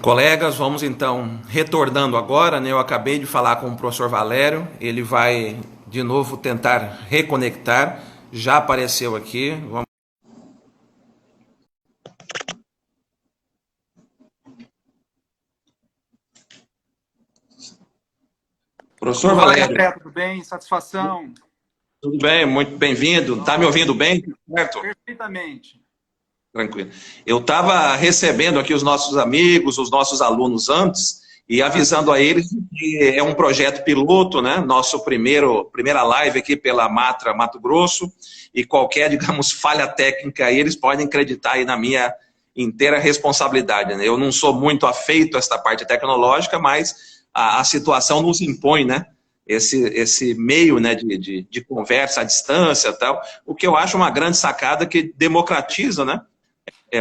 Colegas, vamos então retornando agora, né? Eu acabei de falar com o professor Valério, ele vai de novo tentar reconectar, já apareceu aqui. Vamos... Professor Olá, Valério. André, tudo bem? Satisfação. Tudo bem, muito bem-vindo. Está me ouvindo bem? Certo? Perfeitamente. Tranquilo. Eu estava recebendo aqui os nossos amigos, os nossos alunos antes, e avisando a eles que é um projeto piloto, né? Nosso primeira live aqui pela Matra Mato Grosso, e qualquer, digamos, falha técnica aí, eles podem acreditar aí na minha inteira responsabilidade, né? Eu não sou muito afeito a esta parte tecnológica, mas a situação nos impõe, né? Esse meio, né, de conversa à distância e tal, o que eu acho uma grande sacada que democratiza, né?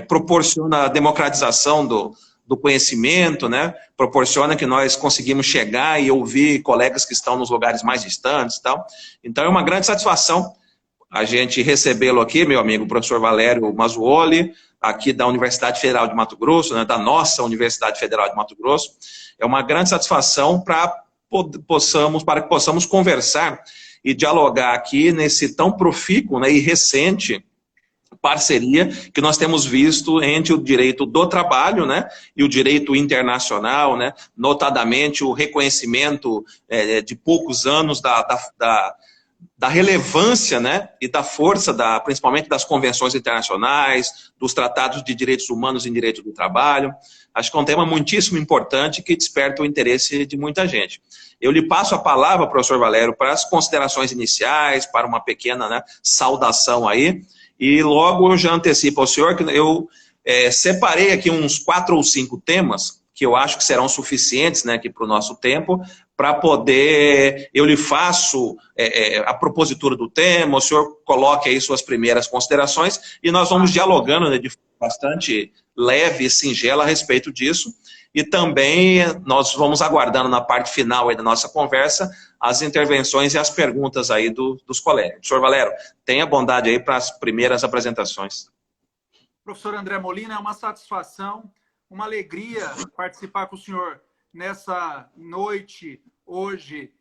Proporciona a democratização do conhecimento, né? Proporciona que nós conseguimos chegar e ouvir colegas que estão nos lugares mais distantes e tal. Então é uma grande satisfação a gente recebê-lo aqui, meu amigo, o professor Valério Mazzuoli, aqui da Universidade Federal de Mato Grosso, né, da nossa Universidade Federal de Mato Grosso. É uma grande satisfação para que possamos conversar e dialogar aqui nesse tão profícuo, né, e recente parceria que nós temos visto entre o direito do trabalho, né, e o direito internacional, né, notadamente o reconhecimento de poucos anos da relevância, né, e da força, principalmente das convenções internacionais, dos tratados de direitos humanos em direito do trabalho. Acho que é um tema muitíssimo importante que desperta o interesse de muita gente. Eu lhe passo a palavra, professor Valério, para as considerações iniciais, para uma pequena, né, saudação aí, e logo eu já antecipo ao senhor que eu separei aqui uns 4 ou 5 temas que eu acho que serão suficientes, né, aqui para o nosso tempo, para poder, eu lhe faço a propositura do tema, o senhor coloque aí suas primeiras considerações e nós vamos dialogando, né, de forma bastante leve e singela a respeito disso, e também nós vamos aguardando na parte final aí da nossa conversa as intervenções e as perguntas aí dos colegas. Senhor Valério, tenha bondade aí para as primeiras apresentações. Professor André Molina, é uma satisfação, uma alegria participar com o senhor nessa noite, hoje,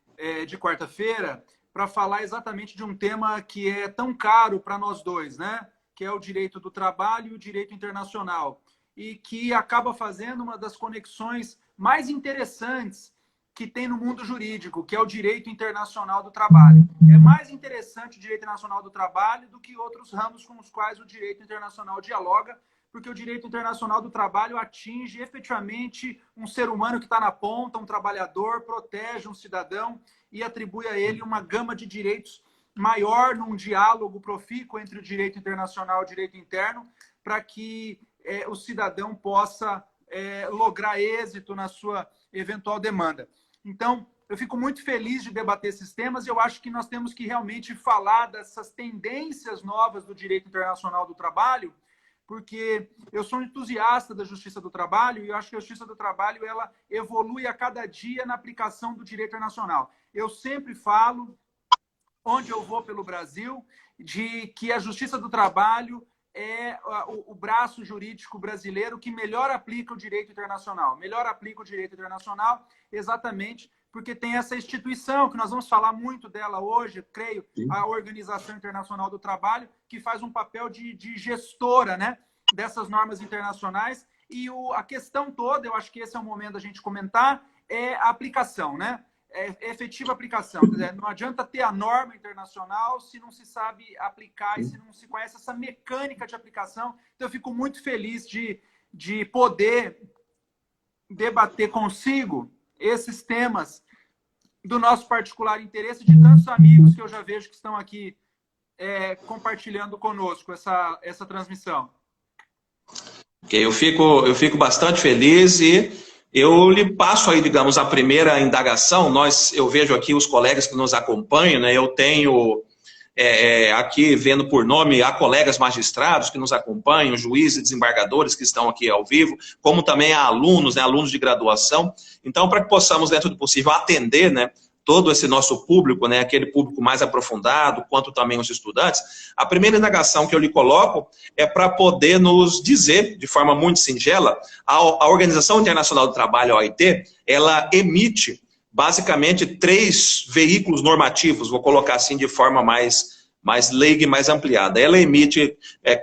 de quarta-feira, para falar exatamente de um tema que é tão caro para nós dois, né? Que é o direito do trabalho e o direito internacional, e que acaba fazendo uma das conexões mais interessantes que tem no mundo jurídico, que é o direito internacional do trabalho. É mais interessante o direito internacional do trabalho do que outros ramos com os quais o direito internacional dialoga, porque o direito internacional do trabalho atinge efetivamente um ser humano que está na ponta, um trabalhador, protege um cidadão e atribui a ele uma gama de direitos maior num diálogo profícuo entre o direito internacional e o direito interno, para que o cidadão possa lograr êxito na sua eventual demanda. Então, eu fico muito feliz de debater esses temas e eu acho que nós temos que realmente falar dessas tendências novas do direito internacional do trabalho, porque eu sou um entusiasta da justiça do trabalho e eu acho que a justiça do trabalho ela evolui a cada dia na aplicação do direito internacional. Eu sempre falo, onde eu vou pelo Brasil, de que a justiça do trabalho é o braço jurídico brasileiro que melhor aplica o direito internacional. Melhor aplica o direito internacional exatamente porque tem essa instituição, que nós vamos falar muito dela hoje, creio, a Organização Internacional do Trabalho, que faz um papel de gestora, né, dessas normas internacionais. E a questão toda, eu acho que esse é o momento da gente comentar, é a aplicação, né? Efetiva aplicação. Não adianta ter a norma internacional se não se sabe aplicar e se não se conhece essa mecânica de aplicação. Então, eu fico muito feliz de poder debater consigo esses temas do nosso particular interesse, de tantos amigos que eu já vejo que estão aqui compartilhando conosco essa transmissão. Eu fico bastante feliz e eu lhe passo aí, digamos, a primeira indagação. Eu vejo aqui os colegas que nos acompanham, né? Eu tenho aqui, vendo por nome, há colegas magistrados que nos acompanham, juízes e desembargadores que estão aqui ao vivo, como também há alunos, né, alunos de graduação. Então, para que possamos, dentro do possível, atender, né, todo esse nosso público, né, aquele público mais aprofundado, quanto também os estudantes, a primeira indagação que eu lhe coloco é para poder nos dizer, de forma muito singela, a Organização Internacional do Trabalho, a OIT, ela emite basicamente 3 veículos normativos, vou colocar assim de forma mais leiga e mais ampliada. Ela emite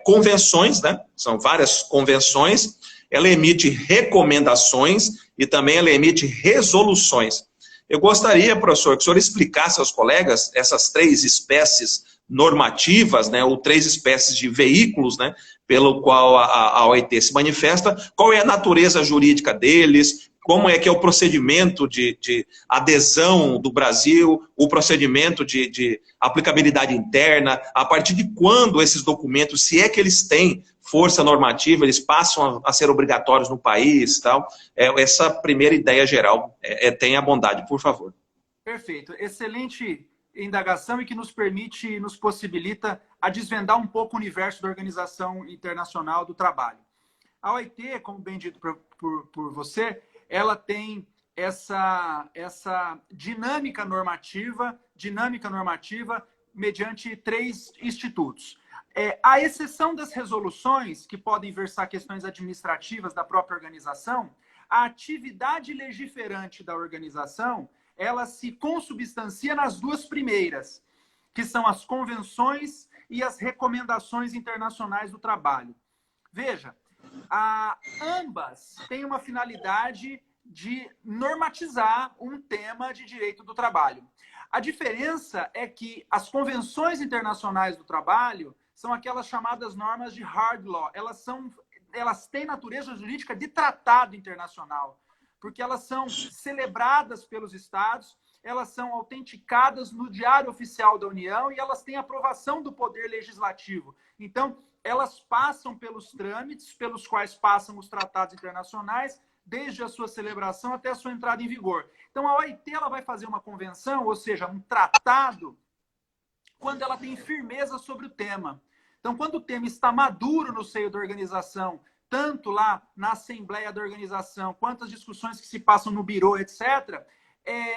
convenções, né, são várias convenções, ela emite recomendações e também ela emite resoluções. Eu gostaria, professor, que o senhor explicasse aos colegas essas 3 espécies normativas, né, ou 3 espécies de veículos, né, pelo qual a OIT se manifesta, qual é a natureza jurídica deles, como é que é o procedimento de adesão do Brasil, o procedimento de aplicabilidade interna, a partir de quando esses documentos, se é que eles têm força normativa, eles passam a ser obrigatórios no país, tal. Essa primeira ideia geral, tenha bondade, por favor. Perfeito. Excelente indagação e que nos permite, nos possibilita a desvendar um pouco o universo da Organização Internacional do Trabalho. A OIT, como bem dito por você, ela tem essa dinâmica normativa mediante 3 institutos. À exceção das resoluções, que podem versar questões administrativas da própria organização, a atividade legiferante da organização, ela se consubstancia nas 2 primeiras, que são as convenções e as recomendações internacionais do trabalho. Veja, ambas têm uma finalidade de normatizar um tema de direito do trabalho. A diferença é que as convenções internacionais do trabalho são aquelas chamadas normas de hard law. Elas têm natureza jurídica de tratado internacional, porque elas são celebradas pelos Estados, elas são autenticadas no Diário Oficial da União e elas têm aprovação do Poder Legislativo. Então, elas passam pelos trâmites pelos quais passam os tratados internacionais, desde a sua celebração até a sua entrada em vigor. Então, a OIT ela vai fazer uma convenção, ou seja, um tratado, quando ela tem firmeza sobre o tema. Então, quando o tema está maduro no seio da organização, tanto lá na assembleia da organização, quanto as discussões que se passam no birô, etc.,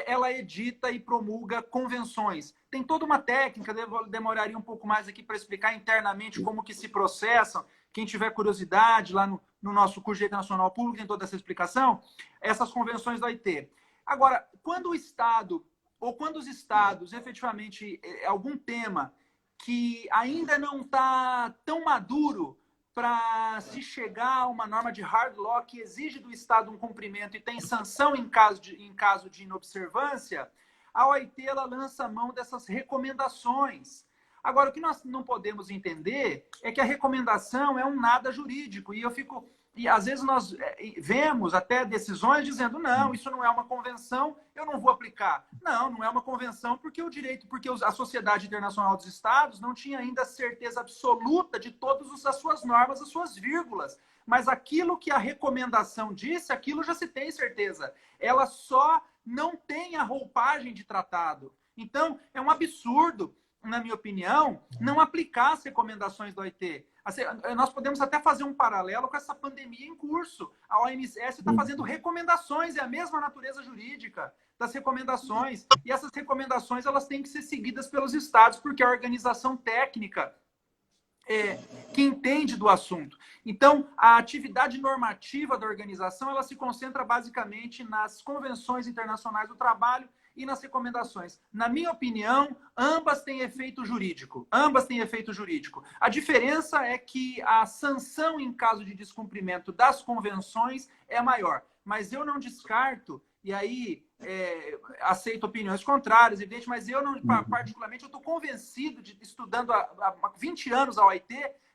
ela edita e promulga convenções. Tem toda uma técnica, demoraria um pouco mais aqui para explicar internamente como que se processam. Quem tiver curiosidade, lá no nosso curso de Direito Nacional Público, tem toda essa explicação, essas convenções da OIT. Agora, quando o Estado, ou quando os Estados, efetivamente, algum tema que ainda não está tão maduro para se chegar a uma norma de hard law que exige do Estado um cumprimento e tem sanção em caso de inobservância, a OIT ela lança a mão dessas recomendações. Agora, o que nós não podemos entender é que a recomendação é um nada jurídico. E às vezes nós vemos até decisões dizendo, não, isso não é uma convenção, eu não vou aplicar. Não é uma convenção porque a Sociedade Internacional dos Estados não tinha ainda certeza absoluta de todas as suas normas, as suas vírgulas. Mas aquilo que a recomendação disse, aquilo já se tem certeza. Ela só não tem a roupagem de tratado. Então, é um absurdo, na minha opinião, não aplicar as recomendações da OIT. Nós podemos até fazer um paralelo com essa pandemia em curso. A OMS está fazendo recomendações, é a mesma natureza jurídica das recomendações. E essas recomendações elas têm que ser seguidas pelos Estados, porque a organização técnica que entende do assunto. Então, a atividade normativa da organização ela se concentra basicamente nas convenções internacionais do trabalho e nas recomendações. Na minha opinião, ambas têm efeito jurídico. A diferença é que a sanção em caso de descumprimento das convenções é maior. Mas eu não descarto, e aí aceito opiniões contrárias, evidente, mas eu não, particularmente, eu estou convencido, estudando há 20 anos a OIT,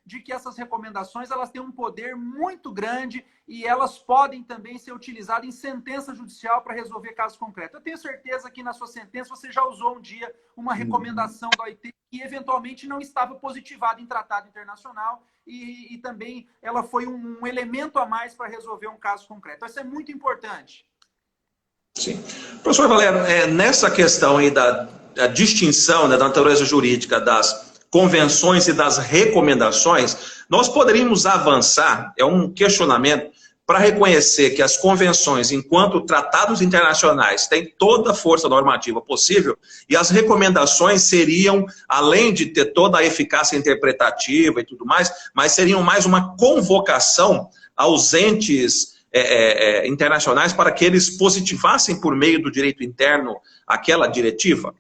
de que essas recomendações elas têm um poder muito grande e elas podem também ser utilizadas em sentença judicial para resolver casos concretos. Eu tenho certeza que na sua sentença você já usou um dia uma recomendação da OIT que eventualmente não estava positivada em tratado internacional e também ela foi um elemento a mais para resolver um caso concreto. Então, isso é muito importante. Sim. Professor Valério, nessa questão aí da distinção, né, da natureza jurídica das convenções e das recomendações, nós poderíamos avançar, é um questionamento, para reconhecer que as convenções, enquanto tratados internacionais, têm toda a força normativa possível, e as recomendações seriam, além de ter toda a eficácia interpretativa e tudo mais, mas seriam mais uma convocação aos entes internacionais para que eles positivassem por meio do direito interno aquela diretiva?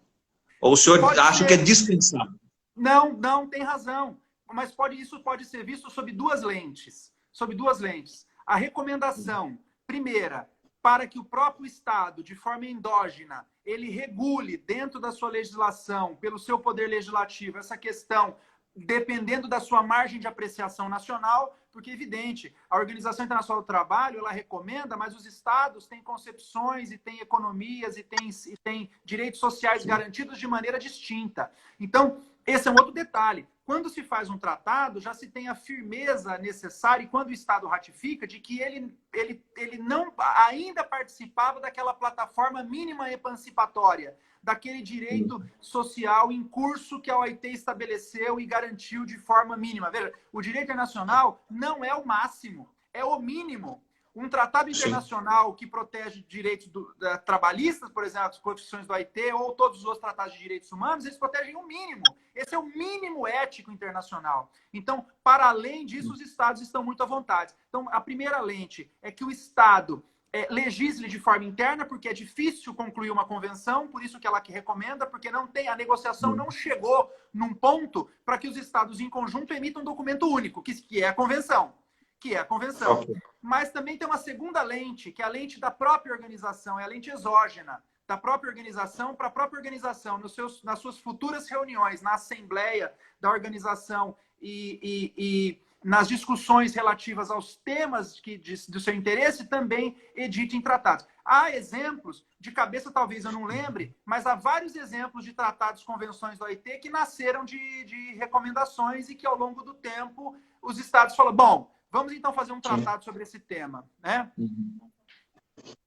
Ou o senhor acha que é dispensável? Não, tem razão. Mas isso pode ser visto sob duas lentes. Sob duas lentes. A recomendação, primeira, para que o próprio Estado, de forma endógena, ele regule dentro da sua legislação, pelo seu poder legislativo, essa questão, dependendo da sua margem de apreciação nacional, porque, evidente, a Organização Internacional do Trabalho, ela recomenda, mas os Estados têm concepções e têm economias e têm direitos sociais garantidos de maneira distinta. Então, esse é um outro detalhe. Quando se faz um tratado, já se tem a firmeza necessária, e quando o Estado ratifica, de que ele não ainda participava daquela plataforma mínima emancipatória, daquele direito social em curso que a OIT estabeleceu e garantiu de forma mínima. Veja, o direito internacional não é o máximo, é o mínimo. Um tratado internacional que protege direitos trabalhistas, por exemplo, as profissões do OIT, ou todos os outros tratados de direitos humanos, eles protegem o mínimo. Esse é o mínimo ético internacional. Então, para além disso, os Estados estão muito à vontade. Então, a primeira lente é que o Estado legisle de forma interna, porque é difícil concluir uma convenção, por isso que ela que recomenda, porque a negociação não chegou num ponto para que os Estados em conjunto emitam um documento único, que é a convenção. Okay. Mas também tem uma segunda lente, que é a lente da própria organização, é a lente exógena da própria organização para a própria organização, nas suas futuras reuniões, na assembleia da organização e nas discussões relativas aos temas do seu interesse, também edite em tratados. Há exemplos, de cabeça talvez eu não lembre, mas há vários exemplos de tratados, convenções da OIT que nasceram de recomendações e que ao longo do tempo os Estados falam, bom, vamos então fazer um tratado sobre esse tema, né?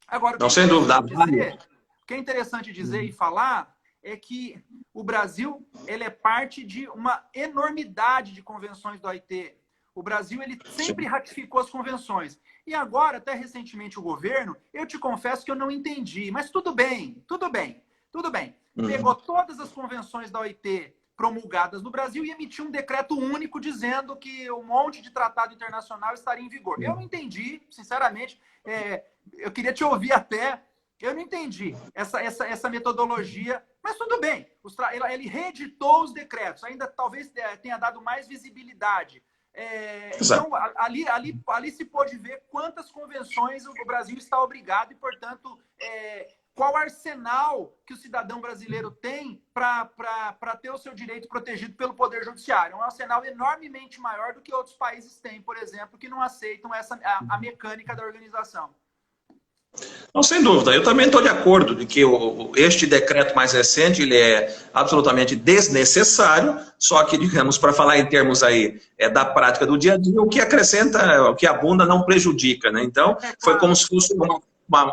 Agora, não, sem dúvida. O que é interessante dizer e falar é que o Brasil ele é parte de uma enormidade de convenções da OIT. O Brasil ele sempre ratificou as convenções. E agora, até recentemente, o governo, eu te confesso que eu não entendi, mas tudo bem. Pegou todas as convenções da OIT promulgadas no Brasil e emitiu um decreto único dizendo que um monte de tratado internacional estaria em vigor. Eu não entendi, sinceramente, eu queria te ouvir até, eu não entendi essa metodologia, mas tudo bem, ele reeditou os decretos, ainda talvez tenha dado mais visibilidade. Então, ali se pôde ver quantas convenções o Brasil está obrigado e, portanto, qual arsenal que o cidadão brasileiro tem para ter o seu direito protegido pelo Poder Judiciário. É um arsenal enormemente maior do que outros países têm, por exemplo, que não aceitam a mecânica da organização. Não, sem dúvida. Eu também estou de acordo de que este decreto mais recente ele é absolutamente desnecessário, só que, digamos, para falar em termos aí da prática do dia a dia, o que acrescenta, o que abunda não prejudica, né? Então, foi como se fosse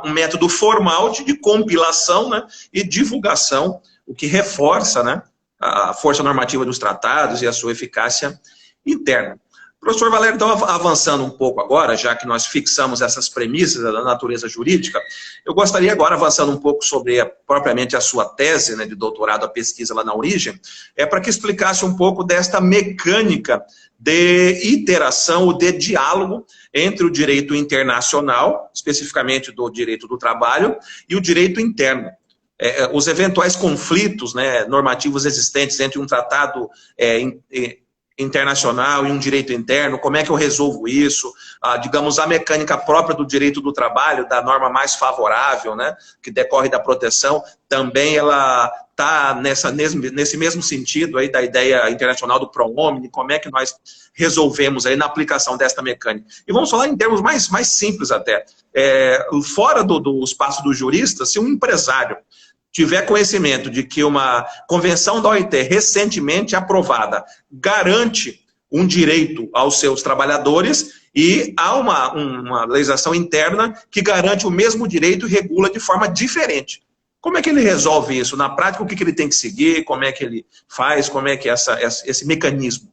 um método formal de compilação, né, e divulgação, o que reforça, né, a força normativa dos tratados e a sua eficácia interna. Professor Valério, então, avançando um pouco agora, já que nós fixamos essas premissas da natureza jurídica, eu gostaria agora, avançando um pouco sobre propriamente a sua tese, né, de doutorado, a pesquisa lá na origem, para que explicasse um pouco desta mecânica de interação ou de diálogo entre o direito internacional, especificamente do direito do trabalho, e o direito interno. Os eventuais conflitos, né, normativos existentes entre um tratado internacional e um direito interno, como é que eu resolvo isso? Digamos, a mecânica própria do direito do trabalho, da norma mais favorável, né, que decorre da proteção, também ela está nesse mesmo sentido aí da ideia internacional do pro homine, como é que nós resolvemos aí na aplicação desta mecânica. E vamos falar em termos mais simples até. Fora do espaço dos juristas, se um empresário tiver conhecimento de que uma convenção da OIT recentemente aprovada garante um direito aos seus trabalhadores e há uma legislação interna que garante o mesmo direito e regula de forma diferente. Como é que ele resolve isso? Na prática, o que ele tem que seguir? Como é que ele faz? Como é que é esse mecanismo?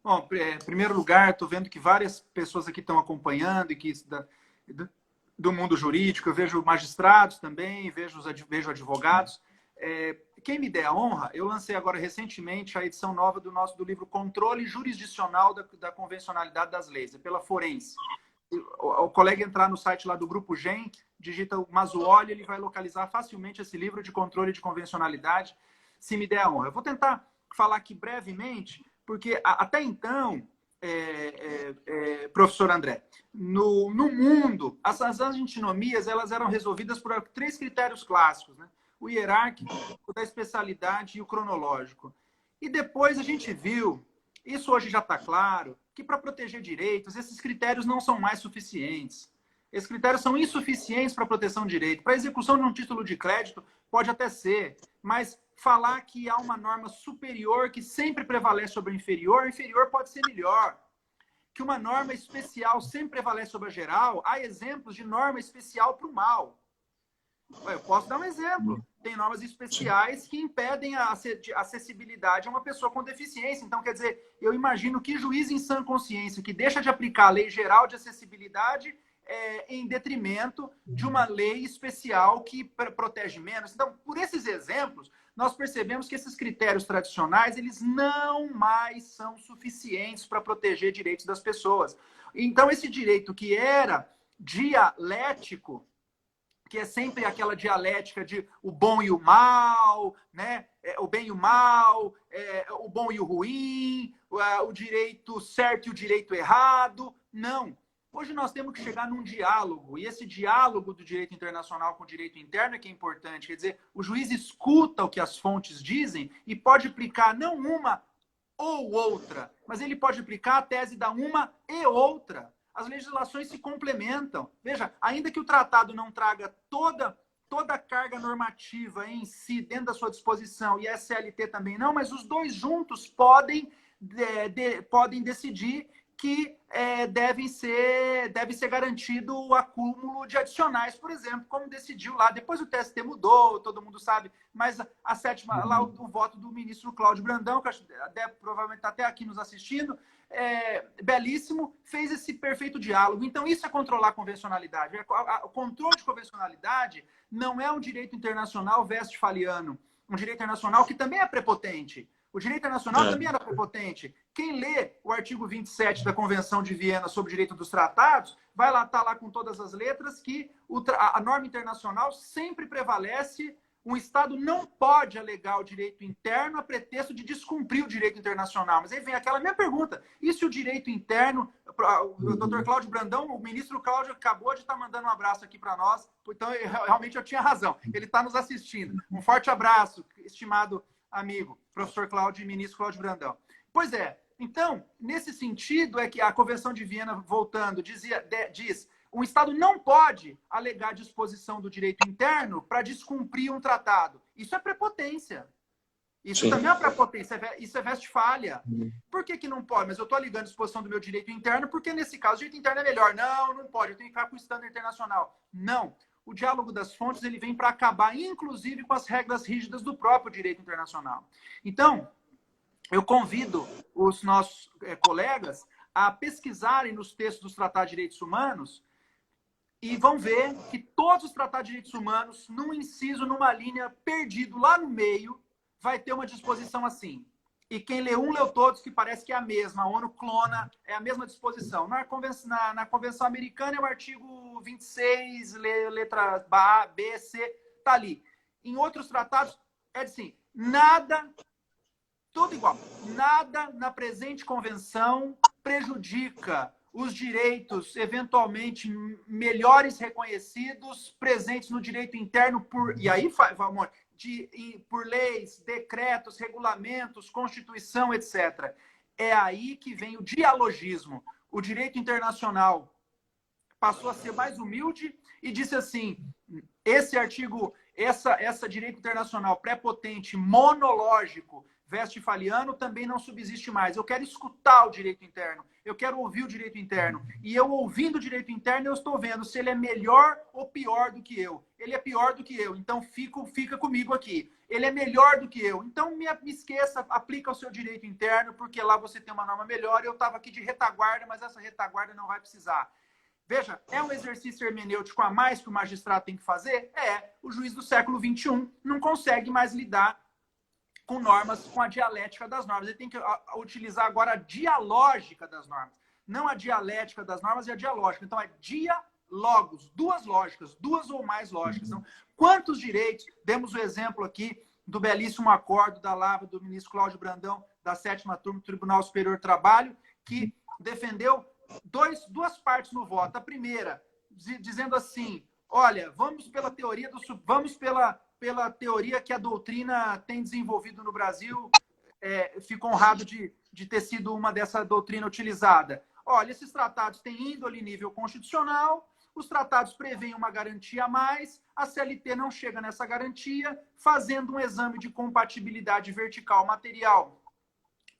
Bom, em primeiro lugar, estou vendo que várias pessoas aqui estão acompanhando e que do mundo jurídico, eu vejo magistrados também, vejo advogados. Quem me der a honra, eu lancei agora recentemente a edição nova do livro Controle Jurisdicional da Convencionalidade das Leis, pela Forense. O colega entrar no site lá do Grupo GEM, digita o Masuoli, ele vai localizar facilmente esse livro de controle de convencionalidade, se me der a honra. Eu vou tentar falar aqui brevemente, porque até então, professor André, no mundo, as antinomias elas eram resolvidas por 3 critérios clássicos, né? O hierárquico, o da especialidade e o cronológico. E depois a gente viu, isso hoje já está claro, que para proteger direitos, esses critérios não são mais suficientes. Esses critérios são insuficientes para a proteção de direito. Para a execução de um título de crédito, pode até ser, mas falar que há uma norma superior que sempre prevalece sobre a inferior, a inferior pode ser melhor. Que uma norma especial sempre prevalece sobre a geral, há exemplos de norma especial para o mal. Eu posso dar um exemplo. Tem normas especiais que impedem a acessibilidade a uma pessoa com deficiência. Então, quer dizer, eu imagino que juiz em sã consciência que deixa de aplicar a lei geral de acessibilidade em detrimento de uma lei especial que protege menos. Então, por esses exemplos, nós percebemos que esses critérios tradicionais, eles não mais são suficientes para proteger direitos das pessoas. Então, esse direito que era dialético, que é sempre aquela dialética de o bom e o mal, né? O bem e o mal, o bom e o ruim, o direito certo e o direito errado. Não. Hoje nós temos que chegar num diálogo, e esse diálogo do direito internacional com o direito interno é que é importante. Quer dizer, o juiz escuta o que as fontes dizem e pode aplicar não uma ou outra, mas ele pode aplicar a tese da uma e outra. As legislações se complementam. Veja, ainda que o tratado não traga toda a carga normativa em si, dentro da sua disposição, e a SLT também não, mas os dois juntos podem decidir que deve ser garantido o acúmulo de adicionais, por exemplo, como decidiu lá. Depois o TST mudou, todo mundo sabe, mas a sétima, lá o voto do ministro Cláudio Brandão, que provavelmente está até aqui nos assistindo, belíssimo, fez esse perfeito diálogo. Então, isso é controlar a convencionalidade. O controle de convencionalidade não é um direito internacional westphaliano, um direito internacional que também é prepotente. O direito internacional também era prepotente. Quem lê o artigo 27 da Convenção de Viena sobre o direito dos tratados, vai lá, tá lá com todas as letras, que a norma internacional sempre prevalece. Um Estado não pode alegar o direito interno a pretexto de descumprir o direito internacional. Mas aí vem aquela minha pergunta. E se o direito interno... O doutor Cláudio Brandão, o ministro Cláudio, acabou de estar mandando um abraço aqui para nós. Então, realmente, eu tinha razão. Ele está nos assistindo. Um forte abraço, estimado amigo, professor Cláudio e ministro Cláudio Brandão. Pois é. Então, nesse sentido, é que a Convenção de Viena, voltando, diz: um Estado não pode alegar disposição do direito interno para descumprir um tratado. Isso é prepotência. Isso também é uma prepotência. Isso é Westfália. Por que não pode? Mas eu estou alegando disposição do meu direito interno porque, nesse caso, o direito interno é melhor. Não pode. Eu tenho que ficar com o estándar internacional. Não. O diálogo das fontes ele vem para acabar, inclusive, com as regras rígidas do próprio direito internacional. Então, eu convido os nossos colegas a pesquisarem nos textos dos tratados de direitos humanos e vão ver que todos os tratados de direitos humanos, num inciso, numa linha, perdido lá no meio, vai ter uma disposição assim. E quem lê um, leu todos, que parece que é a mesma. A ONU clona, é a mesma disposição. Na Convenção Americana é o artigo 26, letra A, B, C, tá ali. Em outros tratados, é assim, nada, tudo igual. Nada na presente convenção prejudica os direitos eventualmente melhores reconhecidos, presentes no direito interno por... E aí, por leis, decretos, regulamentos, Constituição, etc. É aí que vem o dialogismo. O direito internacional passou a ser mais humilde e disse assim, esse artigo, essa direito internacional prepotente, monológico, westphaliano também não subsiste mais. Eu quero escutar o direito interno, eu quero ouvir o direito interno. E eu ouvindo o direito interno, eu estou vendo se ele é melhor ou pior do que eu. Ele é pior do que eu, então fica comigo aqui. Ele é melhor do que eu, então me esqueça, aplica o seu direito interno, porque lá você tem uma norma melhor. Eu estava aqui de retaguarda, mas essa retaguarda não vai precisar. Veja, é um exercício hermenêutico a mais que o magistrado tem que fazer? É. O juiz do século XXI não consegue mais lidar com normas, com a dialética das normas. Ele tem que utilizar agora a dialógica das normas. Não a dialética das normas e a dialógica. Então, é diálogos, duas lógicas, duas ou mais lógicas. Então, quantos direitos? Demos o exemplo aqui do belíssimo acordo da Lava do ministro Cláudio Brandão, da 7ª Turma do Tribunal Superior do Trabalho, que defendeu duas partes no voto. A primeira, dizendo assim, olha, vamos pela teoria pela teoria que a doutrina tem desenvolvido no Brasil, fico honrado de ter sido uma dessa doutrina utilizada. Olha, esses tratados têm índole nível constitucional, os tratados prevêem uma garantia a mais, a CLT não chega nessa garantia, fazendo um exame de compatibilidade vertical material.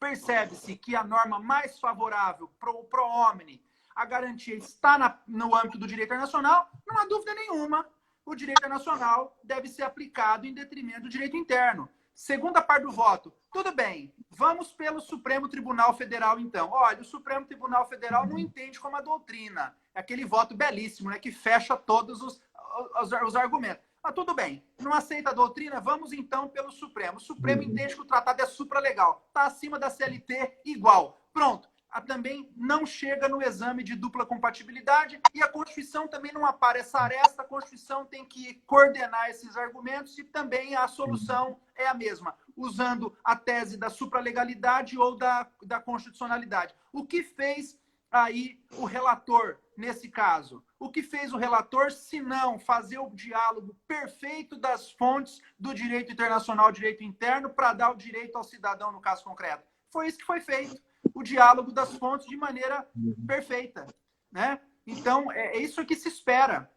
Percebe-se que a norma mais favorável pro homine, a garantia está no âmbito do direito internacional, não há dúvida nenhuma. O direito internacional deve ser aplicado em detrimento do direito interno. Segunda parte do voto. Tudo bem, vamos pelo Supremo Tribunal Federal, então. Olha, o Supremo Tribunal Federal não entende como a doutrina. É aquele voto belíssimo, né, que fecha todos os argumentos. Mas tudo bem, não aceita a doutrina? Vamos então pelo Supremo. O Supremo entende que o tratado é supralegal. Está acima da CLT, igual. Pronto. Também não chega no exame de dupla compatibilidade e a Constituição também não apara essa aresta. A Constituição tem que coordenar esses argumentos e também a solução é a mesma, usando a tese da supralegalidade ou da constitucionalidade. O que fez aí o relator nesse caso? O que fez o relator, se não fazer o diálogo perfeito das fontes do direito internacional, direito interno, para dar o direito ao cidadão no caso concreto? Foi isso que foi feito. O diálogo das fontes de maneira perfeita, né? Então, é isso que se espera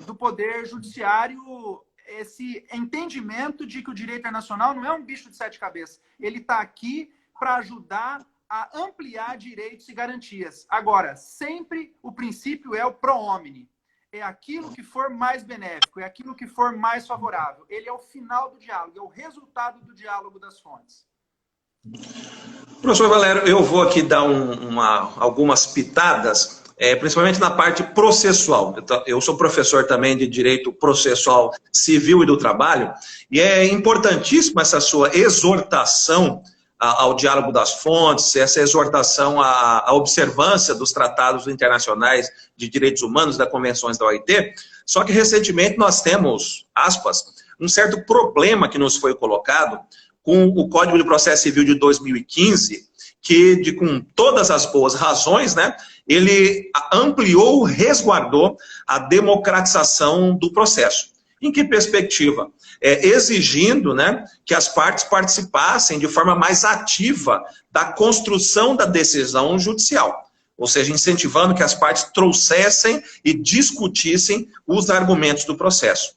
do Poder Judiciário, esse entendimento de que o direito internacional não é um bicho de 7 cabeças. Ele está aqui para ajudar a ampliar direitos e garantias. Agora, sempre o princípio é o pro homine. É aquilo que for mais benéfico, é aquilo que for mais favorável. Ele é o final do diálogo, é o resultado do diálogo das fontes. Professor Valério, eu vou aqui dar algumas pitadas, principalmente na parte processual. Eu sou professor também de Direito Processual Civil e do Trabalho, e é importantíssima essa sua exortação ao diálogo das fontes, essa exortação à observância dos tratados internacionais de direitos humanos, das convenções da OIT, só que recentemente nós temos, aspas, um certo problema que nos foi colocado com o Código de Processo Civil de 2015, que, com todas as boas razões, né, ele ampliou, resguardou a democratização do processo. Em que perspectiva? Exigindo, né, que as partes participassem de forma mais ativa da construção da decisão judicial. Ou seja, incentivando que as partes trouxessem e discutissem os argumentos do processo.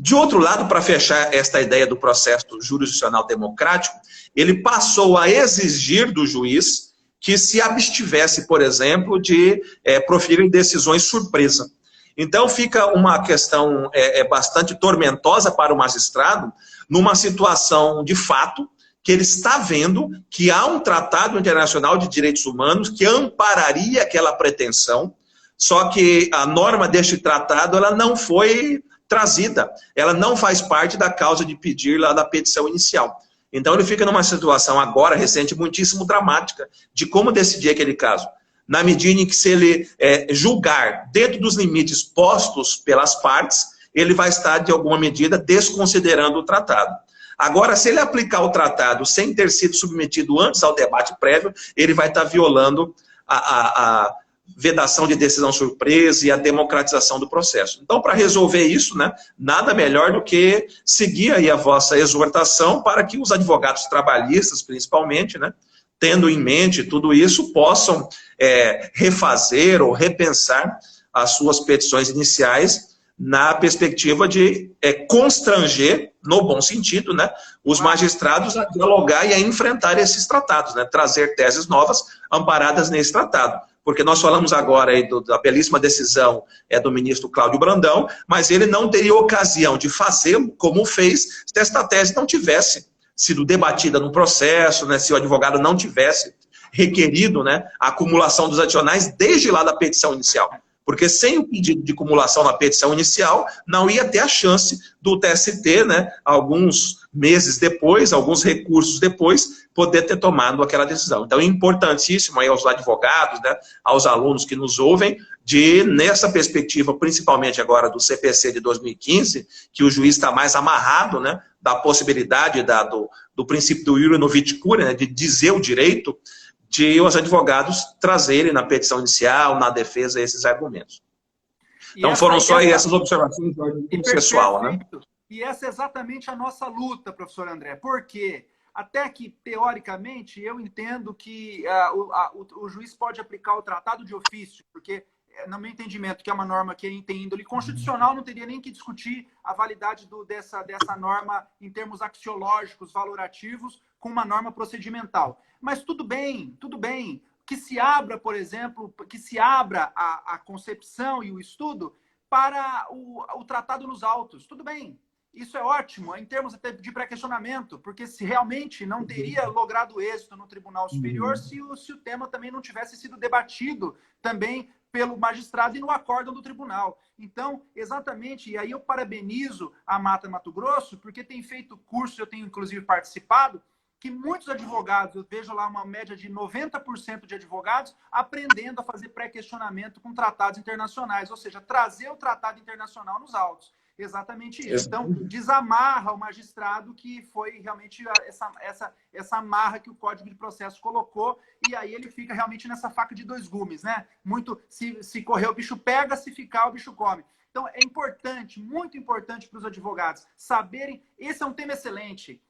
De outro lado, para fechar esta ideia do processo jurisdicional democrático, ele passou a exigir do juiz que se abstivesse, por exemplo, de proferir decisões surpresa. Então fica uma questão bastante tormentosa para o magistrado, numa situação de fato, que ele está vendo que há um tratado internacional de direitos humanos que ampararia aquela pretensão, só que a norma deste tratado ela não foi trazida, ela não faz parte da causa de pedir lá da petição inicial. Então ele fica numa situação agora, recente, muitíssimo dramática, de como decidir aquele caso. Na medida em que se ele julgar dentro dos limites postos pelas partes, ele vai estar, de alguma medida, desconsiderando o tratado. Agora, se ele aplicar o tratado sem ter sido submetido antes ao debate prévio, ele vai estar violando a vedação de decisão surpresa e a democratização do processo. Então, para resolver isso, né, nada melhor do que seguir aí a vossa exortação para que os advogados trabalhistas, principalmente, né, tendo em mente tudo isso, possam refazer ou repensar as suas petições iniciais na perspectiva de constranger, no bom sentido, né, os magistrados a dialogar e a enfrentar esses tratados, né, trazer teses novas amparadas nesse tratado. Porque nós falamos agora aí da belíssima decisão do ministro Cláudio Brandão, mas ele não teria ocasião de fazê-lo como fez se esta tese não tivesse sido debatida no processo, né, se o advogado não tivesse requerido, né, a acumulação dos adicionais desde lá da petição inicial. Porque sem o pedido de acumulação na petição inicial, não ia ter a chance do TST, né, alguns meses depois, alguns recursos depois, poder ter tomado aquela decisão. Então é importantíssimo aí aos advogados, né, aos alunos que nos ouvem, de, nessa perspectiva, principalmente agora do CPC de 2015, que o juiz está mais amarrado, né, da possibilidade do princípio do iure novit curiae, né, de dizer o direito, de os advogados trazerem na petição inicial, na defesa, esses argumentos. Então foram só essas observações de ordem processual, né? E essa é exatamente a nossa luta, professor André, porque até que, teoricamente, eu entendo que o juiz pode aplicar o tratado de ofício, porque, no meu entendimento, que é uma norma que tem índole constitucional, não teria nem que discutir a validade dessa norma em termos axiológicos, valorativos, com uma norma procedimental. Mas tudo bem, que se abra, por exemplo, que se abra a concepção e o estudo para o tratado nos autos. Tudo bem, isso é ótimo, em termos até de pré-questionamento, porque se realmente não teria logrado êxito no Tribunal Superior se o tema também não tivesse sido debatido também pelo magistrado e no acórdão do tribunal. Então, exatamente, e aí eu parabenizo a Mata Mato Grosso, porque tem feito curso, eu tenho inclusive participado, que muitos advogados, eu vejo lá uma média de 90% de advogados aprendendo a fazer pré-questionamento com tratados internacionais, ou seja, trazer o tratado internacional nos autos. Exatamente isso. Então, desamarra o magistrado, que foi realmente essa amarra que o Código de Processo colocou, e aí ele fica realmente nessa faca de dois gumes, né? Muito, se correr o bicho pega, se ficar o bicho come. Então, é importante, muito importante para os advogados saberem, esse é um tema excelente.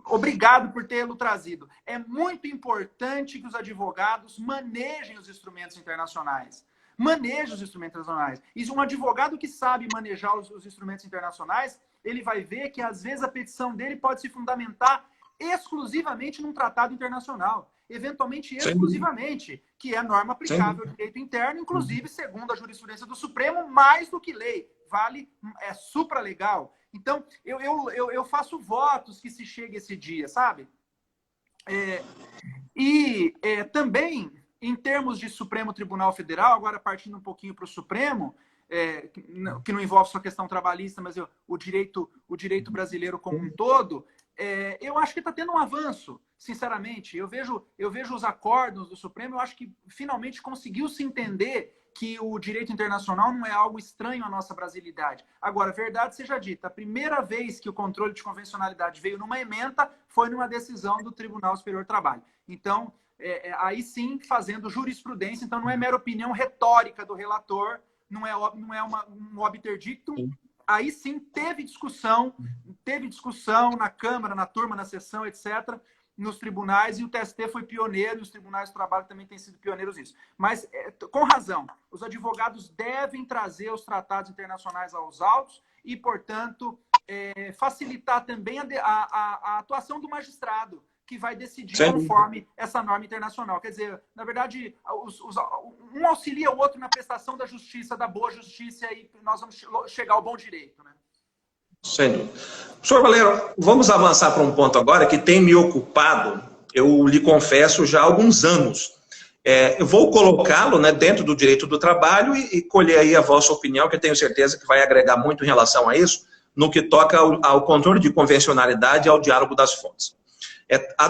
Obrigado por tê-lo trazido. É muito importante que os advogados manejem os instrumentos internacionais. Maneje os instrumentos internacionais. E um advogado que sabe manejar os instrumentos internacionais, ele vai ver que, às vezes, a petição dele pode se fundamentar exclusivamente num tratado internacional. Eventualmente, exclusivamente, que é a norma aplicável ao direito interno, inclusive, segundo a jurisprudência do Supremo, mais do que lei. Vale, é supralegal. Então, eu faço votos que se chegue esse dia, sabe? Também, em termos de Supremo Tribunal Federal, agora partindo um pouquinho para o Supremo, que não envolve só questão trabalhista, mas o direito brasileiro como um todo, eu acho que está tendo um avanço, sinceramente. Eu vejo os acordos do Supremo, eu acho que finalmente conseguiu se entender que o direito internacional não é algo estranho à nossa brasilidade. Agora, verdade seja dita, a primeira vez que o controle de convencionalidade veio numa ementa foi numa decisão do Tribunal Superior do Trabalho. Então, aí sim, fazendo jurisprudência, então não é mera opinião retórica do relator, não é um obter dictum. Aí sim teve discussão na Câmara, na turma, na sessão, etc., nos tribunais, e o TST foi pioneiro, e os tribunais do trabalho também têm sido pioneiros nisso. Mas, com razão, os advogados devem trazer os tratados internacionais aos autos e, portanto, facilitar também a atuação do magistrado, que vai decidir conforme essa norma internacional. Quer dizer, na verdade, um auxilia o outro na prestação da justiça, da boa justiça, e nós vamos chegar ao bom direito, né? Sim. Senhor Valério, vamos avançar para um ponto agora que tem me ocupado, eu lhe confesso, já há alguns anos. Eu vou colocá-lo, né, dentro do direito do trabalho e colher aí a vossa opinião, que eu tenho certeza que vai agregar muito em relação a isso, no que toca ao controle de convencionalidade e ao diálogo das fontes. A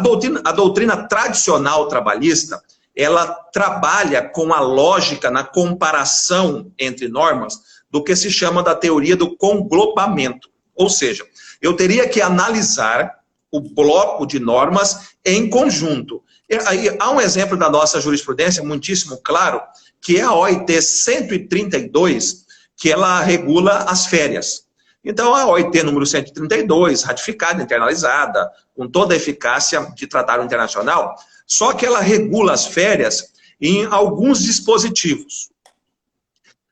doutrina tradicional trabalhista, ela trabalha com a lógica na comparação entre normas do que se chama da teoria do conglobamento. Ou seja, eu teria que analisar o bloco de normas em conjunto. Aí, há um exemplo da nossa jurisprudência muitíssimo claro, que é a OIT 132, que ela regula as férias. Então, a OIT número 132, ratificada, internalizada, com toda a eficácia de tratado internacional, só que ela regula as férias em alguns dispositivos.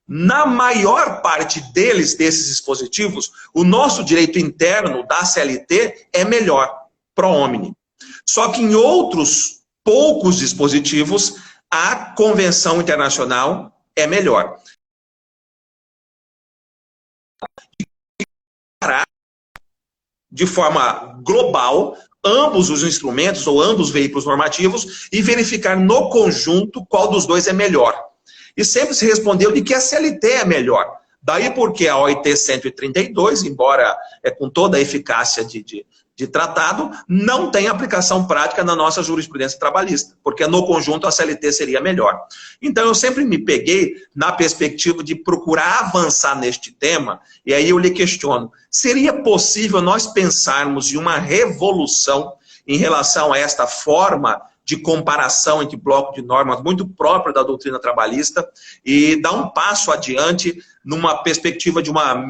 Na maior parte deles, desses dispositivos, o nosso direito interno da CLT é melhor, pro homine. Só que em outros poucos dispositivos, a convenção internacional é melhor. De forma global, ambos os instrumentos ou ambos os veículos normativos e verificar no conjunto qual dos dois é melhor. E sempre se respondeu de que a CLT é melhor. Daí porque a OIT 132, embora com toda a eficácia de tratado, não tem aplicação prática na nossa jurisprudência trabalhista, porque no conjunto a CLT seria melhor. Então eu sempre me peguei na perspectiva de procurar avançar neste tema, e aí eu lhe questiono, seria possível nós pensarmos em uma revolução em relação a esta forma de comparação entre bloco de normas muito própria da doutrina trabalhista e dar um passo adiante numa perspectiva de uma,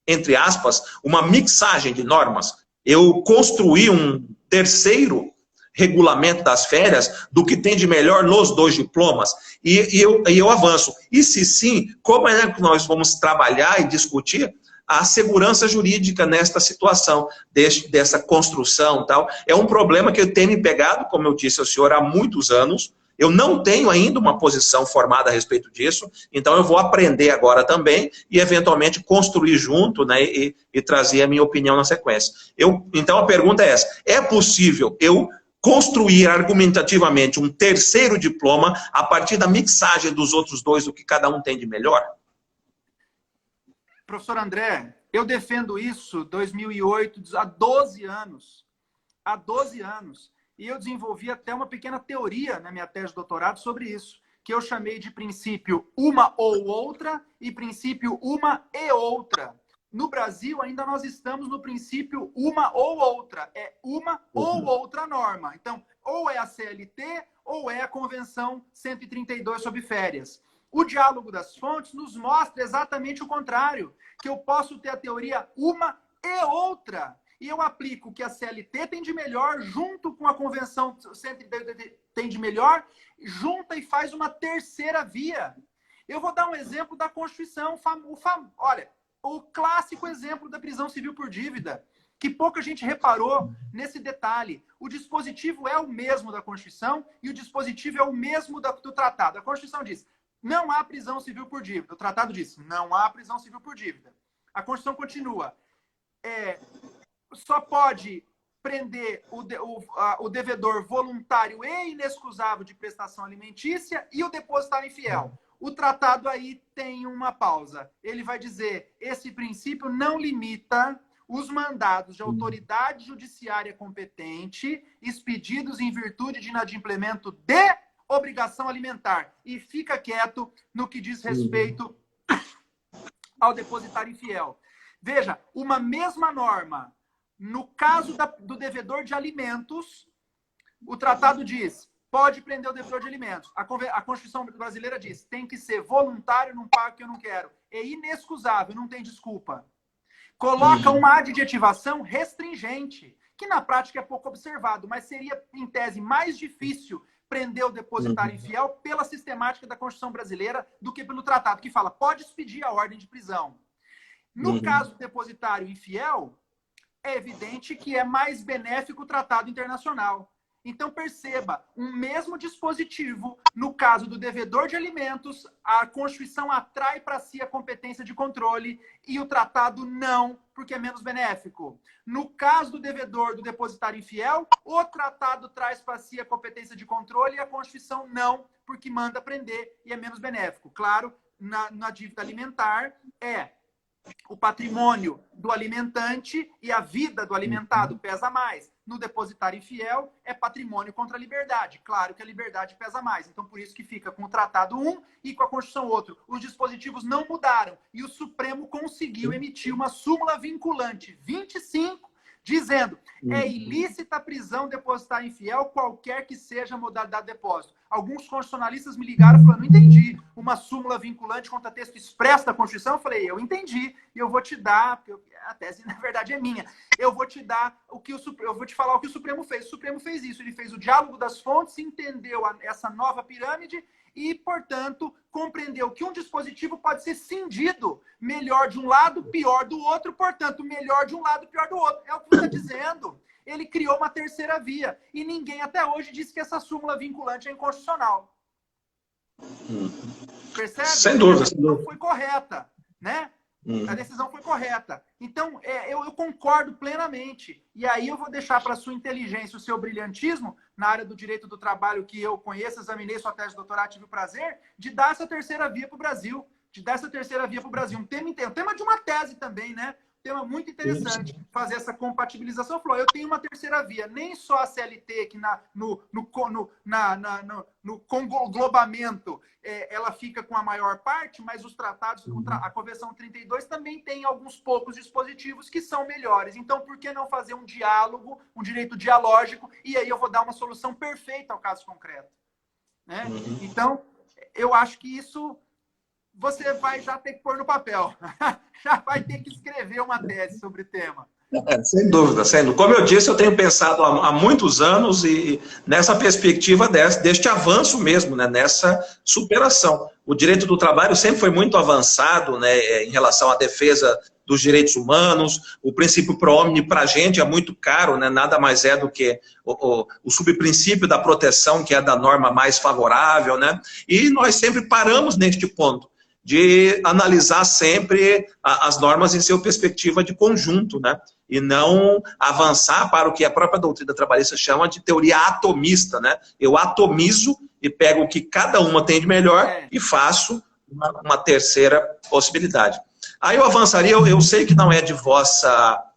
entre aspas, uma mixagem de normas? Eu construí um terceiro regulamento das férias do que tem de melhor nos dois diplomas e eu avanço. E se sim, como é que nós vamos trabalhar e discutir a segurança jurídica nesta situação, dessa construção e tal? É um problema que eu tenho me pegado, como eu disse ao senhor, há muitos anos. Eu não tenho ainda uma posição formada a respeito disso, então eu vou aprender agora também e eventualmente construir junto, né, e trazer a minha opinião na sequência. Então a pergunta é essa, é possível eu construir argumentativamente um terceiro diploma a partir da mixagem dos outros dois, do que cada um tem de melhor? Professor André, eu defendo isso 2008, há 12 anos. Há 12 anos. E eu desenvolvi até uma pequena teoria na minha tese de doutorado sobre isso, que eu chamei de princípio uma ou outra e princípio uma e outra. No Brasil, ainda nós estamos no princípio uma ou outra. É uma ou outra norma. Então, ou é a CLT ou é a Convenção 132 sobre férias. O diálogo das fontes nos mostra exatamente o contrário, que eu posso ter a teoria uma e outra. E eu aplico o que a CLT tem de melhor, junto com a Convenção 132 tem de melhor, junta e faz uma terceira via. Eu vou dar um exemplo da Constituição. Olha, o clássico exemplo da prisão civil por dívida, que pouca gente reparou nesse detalhe. O dispositivo é o mesmo da Constituição e o dispositivo é o mesmo do tratado. A Constituição diz, não há prisão civil por dívida. O tratado diz, não há prisão civil por dívida. A Constituição continua. Só pode prender o devedor voluntário e inexcusável de prestação alimentícia e o depositário infiel. O tratado aí tem uma pausa. Ele vai dizer, esse princípio não limita os mandados de autoridade judiciária competente expedidos em virtude de inadimplemento de obrigação alimentar. E fica quieto no que diz respeito ao depositário infiel. Veja, uma mesma norma, no caso do devedor de alimentos, o tratado diz, pode prender o devedor de alimentos. A Constituição brasileira diz, tem que ser voluntário, não pago que eu não quero. É inexcusável, não tem desculpa. Coloca uma adjetivação restringente, que na prática é pouco observado, mas seria, em tese, mais difícil prender o depositário infiel pela sistemática da Constituição brasileira do que pelo tratado, que fala, pode expedir a ordem de prisão. No caso do depositário infiel, é evidente que é mais benéfico o tratado internacional. Então, perceba, um mesmo dispositivo, no caso do devedor de alimentos, a Constituição atrai para si a competência de controle e o tratado não, porque é menos benéfico. No caso do devedor do depositário infiel, o tratado traz para si a competência de controle e a Constituição não, porque manda prender e é menos benéfico. Claro, na dívida alimentar o patrimônio do alimentante e a vida do alimentado pesa mais. No depositário infiel, é patrimônio contra a liberdade. Claro que a liberdade pesa mais. Então, por isso que fica com o Tratado um e com a Constituição outro. Os dispositivos não mudaram. E o Supremo conseguiu emitir uma súmula vinculante 25, dizendo, é ilícita a prisão depositária infiel, qualquer que seja a modalidade de depósito. Alguns constitucionalistas me ligaram e falaram, não entendi, uma súmula vinculante contra texto expresso da Constituição? Eu falei, eu entendi, e eu vou te dar, porque a tese na verdade é minha, eu vou te dar eu vou te falar o que o Supremo fez. O Supremo fez isso, ele fez o diálogo das fontes, entendeu essa nova pirâmide e, portanto, compreendeu que um dispositivo pode ser cindido, melhor de um lado, pior do outro, portanto, melhor de um lado, pior do outro. É o que você está dizendo. Ele criou uma terceira via. E ninguém até hoje disse que essa súmula vinculante é inconstitucional. Percebe? Sem dúvida. A decisão foi correta, né? A decisão foi correta. Então, eu concordo plenamente. E aí eu vou deixar para a sua inteligência, o seu brilhantismo, na área do direito do trabalho que eu conheço, examinei sua tese de doutorado, tive o prazer, de dar essa terceira via para o Brasil. Um tema inteiro. Um tema de uma tese também, né? Tema muito interessante, fazer essa compatibilização. Falou, eu tenho uma terceira via, nem só a CLT, que no conglobamento ela fica com a maior parte, mas os tratados, a Convenção 32 também tem alguns poucos dispositivos que são melhores. Então, por que não fazer um diálogo, um direito dialógico, e aí eu vou dar uma solução perfeita ao caso concreto? Né? Então, eu acho que isso você vai já ter que pôr no papel. Já vai ter que escrever uma tese sobre o tema. Sem dúvida, sem dúvida. Como eu disse, eu tenho pensado há muitos anos e nessa perspectiva deste avanço mesmo, né, nessa superação. O direito do trabalho sempre foi muito avançado, né, em relação à defesa dos direitos humanos. O princípio pro homine para a gente é muito caro, né, nada mais é do que o subprincípio da proteção, que é da norma mais favorável, né, e nós sempre paramos neste ponto de analisar sempre as normas em sua perspectiva de conjunto, né? E não avançar para o que a própria doutrina trabalhista chama de teoria atomista, né? Eu atomizo e pego o que cada uma tem de melhor e faço uma terceira possibilidade. Aí eu avançaria, eu sei que não é de vossa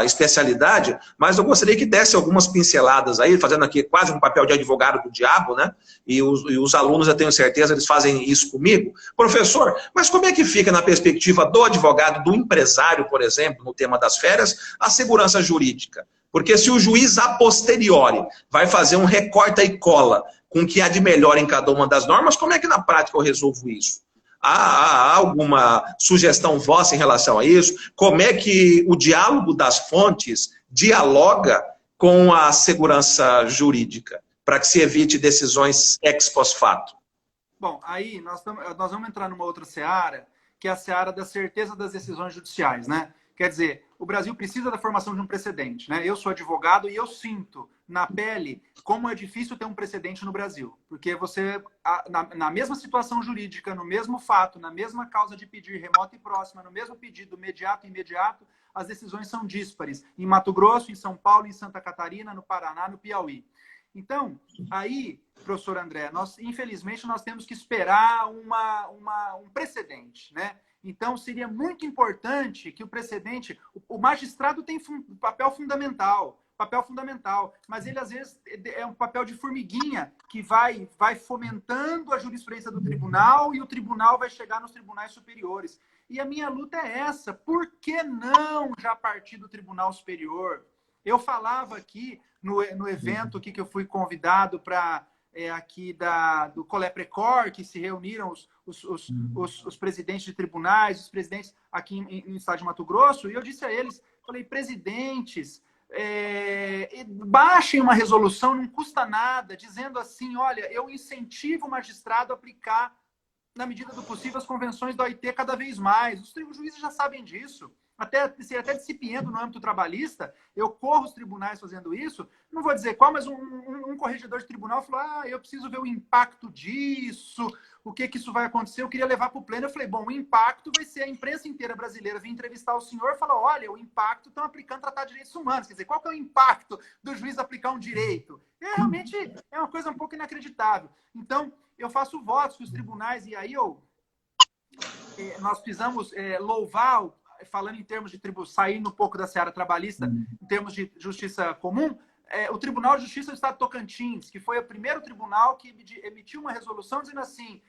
especialidade, mas eu gostaria que desse algumas pinceladas aí, fazendo aqui quase um papel de advogado do diabo, né? E os alunos, eu tenho certeza, eles fazem isso comigo. Professor, mas como é que fica na perspectiva do advogado, do empresário, por exemplo, no tema das férias, a segurança jurídica? Porque se o juiz a posteriori vai fazer um recorta e cola com o que há de melhor em cada uma das normas, como é que na prática eu resolvo isso? Há alguma sugestão vossa em relação a isso? Como é que o diálogo das fontes dialoga com a segurança jurídica, para que se evite decisões ex post facto? Bom, aí nós vamos entrar numa outra seara, que é a seara da certeza das decisões judiciais, né? Quer dizer, o Brasil precisa da formação de um precedente, né? Eu sou advogado e eu sinto na pele como é difícil ter um precedente no Brasil. Porque você, na mesma situação jurídica, no mesmo fato, na mesma causa de pedir remota e próxima, no mesmo pedido imediato e imediato, as decisões são díspares. Em Mato Grosso, em São Paulo, em Santa Catarina, no Paraná, no Piauí. Então, aí, professor André, infelizmente nós temos que esperar um precedente, né? Então, seria muito importante que o precedente... O magistrado tem papel fundamental, mas ele, às vezes, é um papel de formiguinha que vai fomentando a jurisprudência do tribunal e o tribunal vai chegar nos tribunais superiores. E a minha luta é essa. Por que não já partir do Tribunal Superior? Eu falava aqui no evento aqui que eu fui convidado para... aqui do Colé-Precor, que se reuniram os presidentes de tribunais, os presidentes aqui no estado de Mato Grosso, e eu disse a eles, falei, presidentes, baixem uma resolução, não custa nada, dizendo assim, olha, eu incentivo o magistrado a aplicar, na medida do possível, as convenções da OIT cada vez mais. Os juízes já sabem disso. Até discipliando no âmbito trabalhista, eu corro os tribunais fazendo isso, não vou dizer qual, mas um corregedor de tribunal falou, eu preciso ver o impacto disso, o que isso vai acontecer, eu queria levar para o pleno. Eu falei, bom, o impacto vai ser a imprensa inteira brasileira vir entrevistar o senhor e falar, olha, o impacto estão aplicando o Tratado de Direitos Humanos, quer dizer, qual que é o impacto do juiz aplicar um direito? Realmente é uma coisa um pouco inacreditável. Então, eu faço votos que os tribunais, e aí nós precisamos louvar falando em termos de saindo um pouco da seara trabalhista, em termos de justiça comum, o Tribunal de Justiça do Estado de Tocantins, que foi o primeiro tribunal que emitiu uma resolução dizendo assim,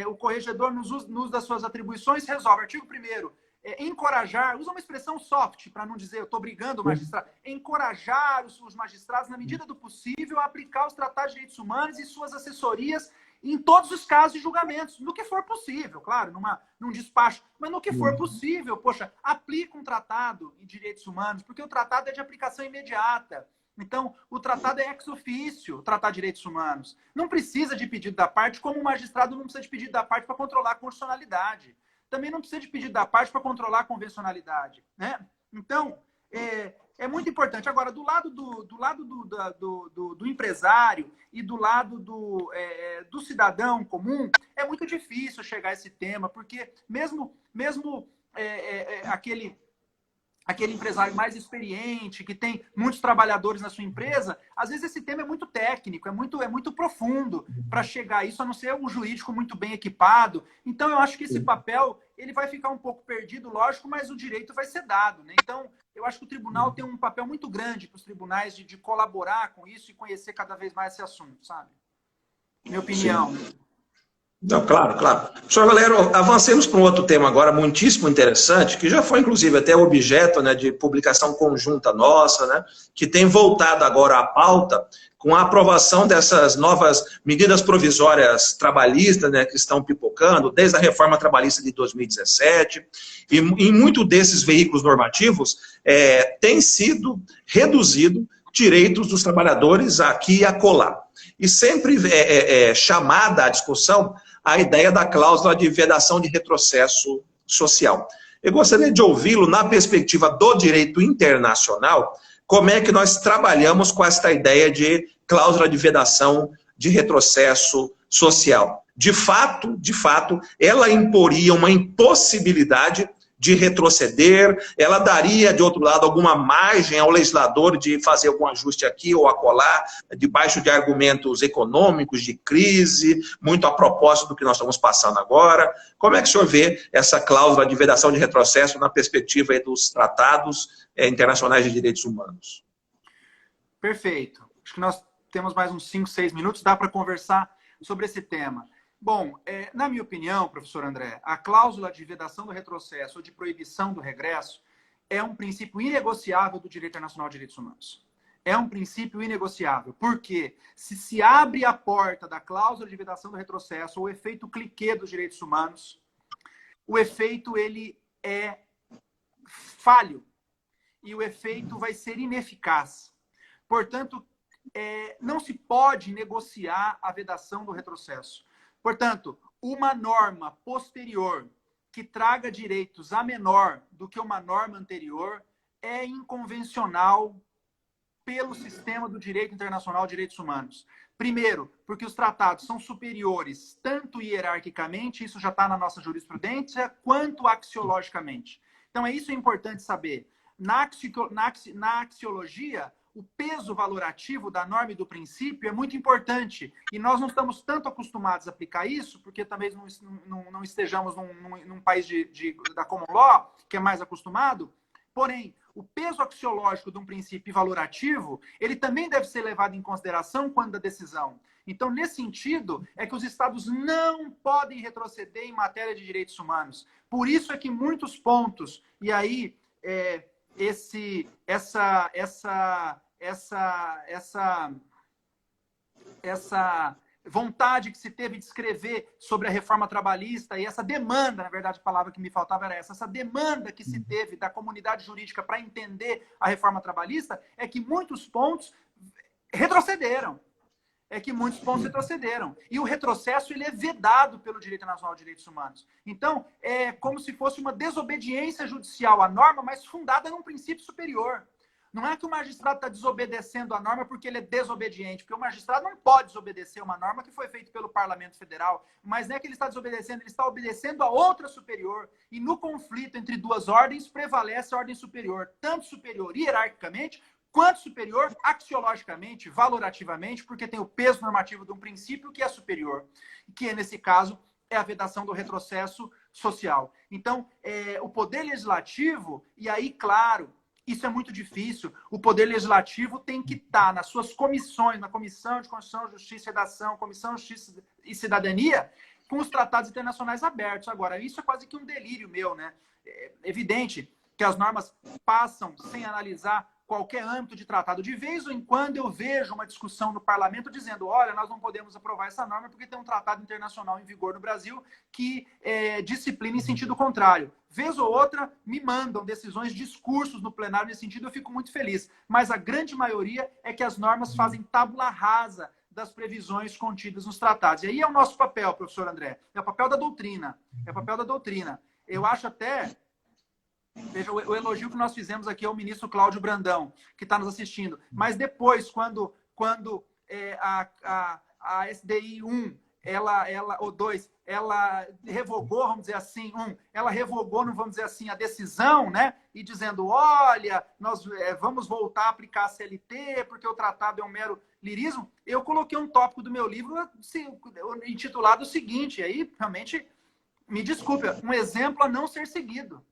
o corregedor, no uso das suas atribuições, resolve. Artigo 1º, encorajar, usa uma expressão soft, para não dizer eu estou brigando o magistrado, encorajar os magistrados, na medida do possível, a aplicar os tratados de direitos humanos e suas assessorias em todos os casos de julgamentos, no que for possível, claro, num despacho, mas no que for possível, poxa, aplica um tratado de direitos humanos, porque o tratado é de aplicação imediata. Então, o tratado é ex officio, tratar direitos humanos. Não precisa de pedido da parte, como o magistrado não precisa de pedido da parte para controlar a constitucionalidade. Também não precisa de pedido da parte para controlar a convencionalidade, né? Então, é muito importante. Agora, do lado do empresário e do lado do cidadão comum, é muito difícil chegar a esse tema, porque mesmo aquele empresário mais experiente, que tem muitos trabalhadores na sua empresa, às vezes esse tema é muito técnico, é muito profundo para chegar a isso, a não ser um jurídico muito bem equipado. Então, eu acho que esse papel ele vai ficar um pouco perdido, lógico, mas o direito vai ser dado, né? Então, eu acho que o tribunal tem um papel muito grande para os tribunais de colaborar com isso e conhecer cada vez mais esse assunto, sabe? Minha opinião. Sim. Não, claro, claro. Professor Valério, avancemos para um outro tema agora muitíssimo interessante, que já foi, inclusive, até objeto, né, de publicação conjunta nossa, né, que tem voltado agora à pauta com a aprovação dessas novas medidas provisórias trabalhistas, né, que estão pipocando, desde a reforma trabalhista de 2017, e em muito desses veículos normativos tem sido reduzido direitos dos trabalhadores aqui e acolá. E sempre chamada à discussão a ideia da cláusula de vedação de retrocesso social. Eu gostaria de ouvi-lo na perspectiva do direito internacional, como é que nós trabalhamos com esta ideia de cláusula de vedação de retrocesso social. De fato, ela imporia uma impossibilidade de retroceder, ela daria, de outro lado, alguma margem ao legislador de fazer algum ajuste aqui ou acolá, debaixo de argumentos econômicos, de crise, muito a propósito do que nós estamos passando agora. Como é que o senhor vê essa cláusula de vedação de retrocesso na perspectiva dos tratados internacionais de direitos humanos? Perfeito. Acho que nós temos mais uns 5, 6 minutos, dá para conversar sobre esse tema. Bom, na minha opinião, professor André, a cláusula de vedação do retrocesso ou de proibição do regresso é um princípio inegociável do direito internacional de direitos humanos. É um princípio inegociável, porque se abre a porta da cláusula de vedação do retrocesso, ou o efeito cliquê dos direitos humanos, o efeito ele é falho e o efeito vai ser ineficaz. Portanto, não se pode negociar a vedação do retrocesso. Portanto, uma norma posterior que traga direitos a menor do que uma norma anterior é inconvencional pelo sistema do direito internacional de direitos humanos. Primeiro, porque os tratados são superiores tanto hierarquicamente, isso já está na nossa jurisprudência, quanto axiologicamente. Então, isso é importante saber. Na axiologia, o peso valorativo da norma e do princípio é muito importante. E nós não estamos tanto acostumados a aplicar isso, porque talvez não estejamos num país da common law, que é mais acostumado. Porém, o peso axiológico de um princípio valorativo, ele também deve ser levado em consideração quando da decisão. Então, nesse sentido, é que os Estados não podem retroceder em matéria de direitos humanos. Por isso é que muitos pontos, e aí essa vontade que se teve de escrever sobre a reforma trabalhista e essa demanda, na verdade, a palavra que me faltava era essa demanda que se teve da comunidade jurídica para entender a reforma trabalhista, é que muitos pontos retrocederam. E o retrocesso ele é vedado pelo direito nacional de direitos humanos. Então, é como se fosse uma desobediência judicial à norma, mas fundada num princípio superior. Não é que o magistrado está desobedecendo a norma porque ele é desobediente, porque o magistrado não pode desobedecer uma norma que foi feita pelo Parlamento Federal, mas não é que ele está desobedecendo, ele está obedecendo a outra superior. E no conflito entre duas ordens, prevalece a ordem superior, tanto superior hierarquicamente, quanto superior axiologicamente, valorativamente, porque tem o peso normativo de um princípio que é superior, que nesse caso é a vedação do retrocesso social. Então, o poder legislativo, e aí, claro, isso é muito difícil, o poder legislativo tem que estar nas suas comissões, na Comissão de Constituição, Justiça e Redação, Comissão de Justiça e Cidadania, com os tratados internacionais abertos. Agora, isso é quase que um delírio meu, né? É evidente que as normas passam sem analisar qualquer âmbito de tratado. De vez em quando eu vejo uma discussão no parlamento dizendo, olha, nós não podemos aprovar essa norma porque tem um tratado internacional em vigor no Brasil que disciplina em sentido contrário. Vez ou outra, me mandam decisões, discursos no plenário nesse sentido, eu fico muito feliz. Mas a grande maioria é que as normas fazem tábula rasa das previsões contidas nos tratados. E aí é o nosso papel, professor André, é o papel da doutrina. É o papel da doutrina. Eu acho até... Veja, o elogio que nós fizemos aqui ao ministro Cláudio Brandão, que está nos assistindo. Mas depois, quando a SDI 1, ou 2, ela revogou, vamos dizer assim, ela revogou, não vamos dizer assim, a decisão, né? E dizendo, olha, nós vamos voltar a aplicar a CLT, porque o tratado é um mero lirismo. Eu coloquei um tópico do meu livro intitulado o seguinte, aí realmente, me desculpe, um exemplo a não ser seguido.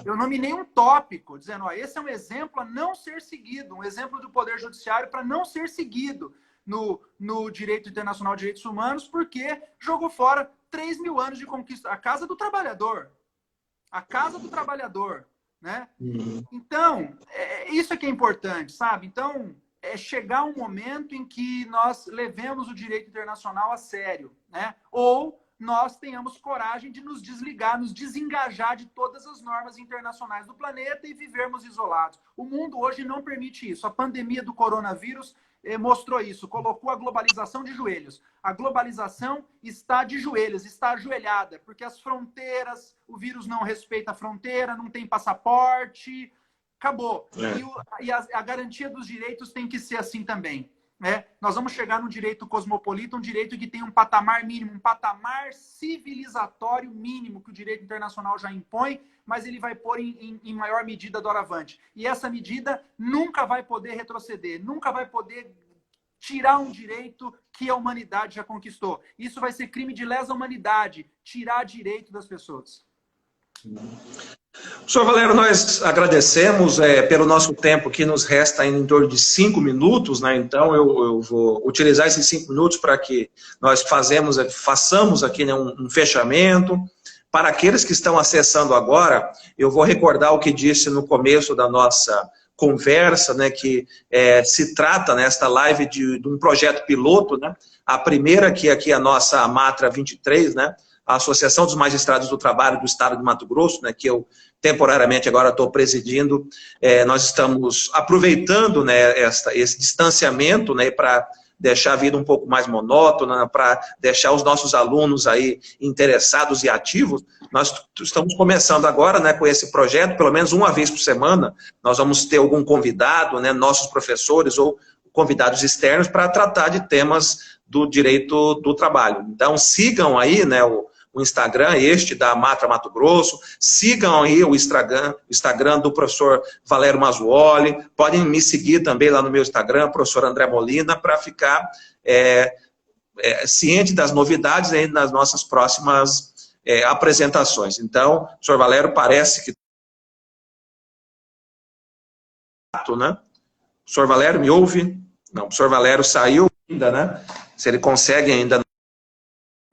Eu nominei um tópico, dizendo, esse é um exemplo a não ser seguido, um exemplo do Poder Judiciário para não ser seguido no direito internacional de direitos humanos, porque jogou fora 3.000 anos de conquista. A Casa do Trabalhador. A Casa do Trabalhador. Né? Então, isso é que é importante, sabe? Então, é chegar um momento em que nós levemos o direito internacional a sério, né? Ou nós tenhamos coragem de nos desligar, nos desengajar de todas as normas internacionais do planeta e vivermos isolados. O mundo hoje não permite isso. A pandemia do coronavírus mostrou isso, colocou a globalização de joelhos. A globalização está de joelhos, está ajoelhada, porque as fronteiras, o vírus não respeita a fronteira, não tem passaporte, acabou. E a garantia dos direitos tem que ser assim também. Nós vamos chegar num direito cosmopolita, um direito que tem um patamar mínimo, um patamar civilizatório mínimo que o direito internacional já impõe, mas ele vai pôr em maior medida doravante. E essa medida nunca vai poder retroceder, nunca vai poder tirar um direito que a humanidade já conquistou. Isso vai ser crime de lesa humanidade, tirar direito das pessoas. Senhor Valério, nós agradecemos pelo nosso tempo que nos resta ainda em torno de 5 minutos, né? Então eu vou utilizar esses 5 minutos para que nós façamos aqui, né, um fechamento. Para aqueles que estão acessando agora, eu vou recordar o que disse no começo da nossa conversa, né, que se trata nesta live de um projeto piloto, né? A primeira que aqui é a nossa Matra 23, né? A Associação dos Magistrados do Trabalho do Estado de Mato Grosso, né, que eu temporariamente agora estou presidindo. Nós estamos aproveitando, né, esse distanciamento, né, para deixar a vida um pouco mais monótona, para deixar os nossos alunos aí interessados e ativos. Nós estamos começando agora, né, com esse projeto, pelo menos uma vez por semana, nós vamos ter algum convidado, né, nossos professores ou convidados externos para tratar de temas do direito do trabalho. Então sigam aí, né, o Instagram, da Matra Mato Grosso, sigam aí o Instagram do professor Valério Mazzuoli, podem me seguir também lá no meu Instagram, professor André Molina, para ficar ciente das novidades aí nas nossas próximas apresentações. Então, professor Valério parece que... né? Professor Valério, me ouve? Não, o professor Valério saiu ainda, né? Se ele consegue ainda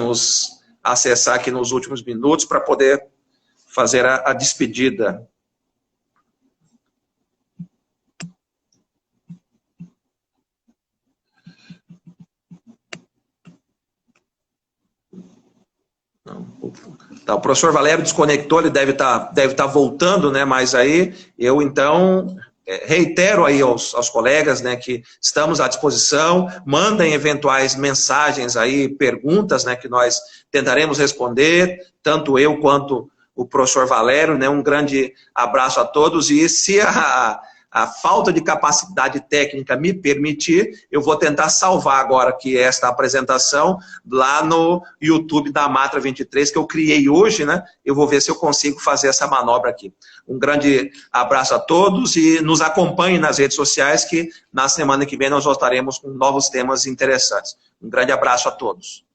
nos acessar aqui nos últimos minutos para poder fazer a despedida. Tá, o professor Valério desconectou, ele deve tá voltando, né? Mas aí eu então reitero aí aos colegas, né, que estamos à disposição, mandem eventuais mensagens aí, perguntas, né, que nós tentaremos responder, tanto eu quanto o professor Valério, né, um grande abraço a todos, e se a falta de capacidade técnica me permitir, eu vou tentar salvar agora aqui esta apresentação lá no YouTube da Matra 23, que eu criei hoje, né? Eu vou ver se eu consigo fazer essa manobra aqui. Um grande abraço a todos e nos acompanhem nas redes sociais, que na semana que vem nós voltaremos com novos temas interessantes. Um grande abraço a todos.